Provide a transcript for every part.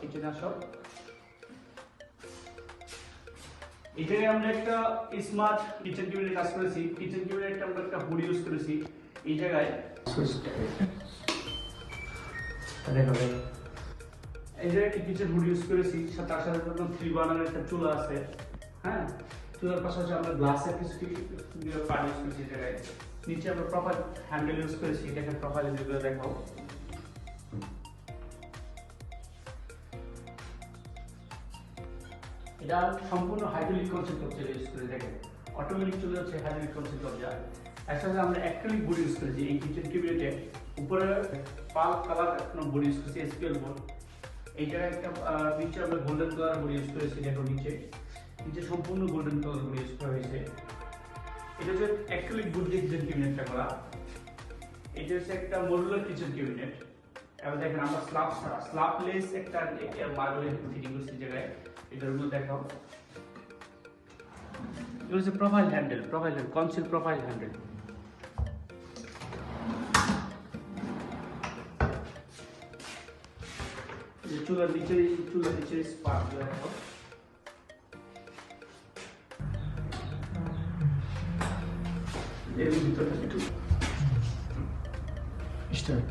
কিচেনে আসো। এখানে আমরা একটা স্মার্ট কিচেন টেবিলের কাজ করেছি। কিচেন টেবিলের আমরা একটা হুড ইউজ করেছি এই জায়গায়। দেখো এই জায়গায় একটা কিচেন হুড ইউজ করেছি, তার সাথে 3 বার্নারের একটা চুলা আছে। হ্যাঁ, চুলার পাশাপাশি আমরা গ্লাসের কিছু পার্ট ইউজ করেছি এই জায়গায়। নিচে আমরা প্রোফাইল হ্যান্ডেল ইউজ করেছি, এটাকে প্রোফাইল ভিডিও দেখাও। এটা সম্পূর্ণ হাইড্রোলিক কনসেপ্ট হচ্ছে ইউজ করে। দেখেন অটোমেটিক চলে যাচ্ছে হাইড্রোলিক কনসেপ্ট অফ যায়। একসাথে আমরা অ্যাক্রিলিক বোর্ড ইউজ করেছি এই কিচেন টেবিলেটে। উপরে পাল কালার কোনো বোর্ড ইউজ করেছি, এসপিএল বোর্ড। এই জায়গায় একটা নিচে আমরা গোল্ডেন কালার বোর্ড ইউজ করেছি। দেখো নিচে সম্পূর্ণ গোল্ডেন কালার বোর্ড ইউজ করা হয়েছে। এটা হচ্ছে অ্যাক্রিলিক বোর্ড দিয়ে কিচেন ক্যাবিনেটটা করা। এটা হচ্ছে একটা মডুলার কিচেন ক্যাবিনেট। এবার দেখেন আমরা স্ল্যাবলেস একটা মার্বেলের ফিটিং করছি জায়গায়। এটার মধ্যে দেখাও, এটা হচ্ছে profile handle, conceal profile handle. চুলার নিচে স্পার্ক দেখাও। এর ভিতরটা একটু স্টার্ট।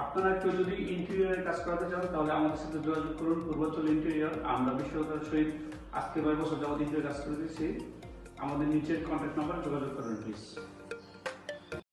আপনারা কেউ যদি ইন্টেরিয়রের কাজ করাতে চান তাহলে আমাদের সাথে যোগাযোগ করুন। পূর্বাঞ্চল ইন্টেরিয়র, আমরা বিশ্বতার সহিত আজকে 9 বছর যাবত ইন্টেরিয়র কাজ করে দিচ্ছি। আমাদের নিচের কন্ট্যাক্ট নাম্বার যোগাযোগ করুন প্লিজ।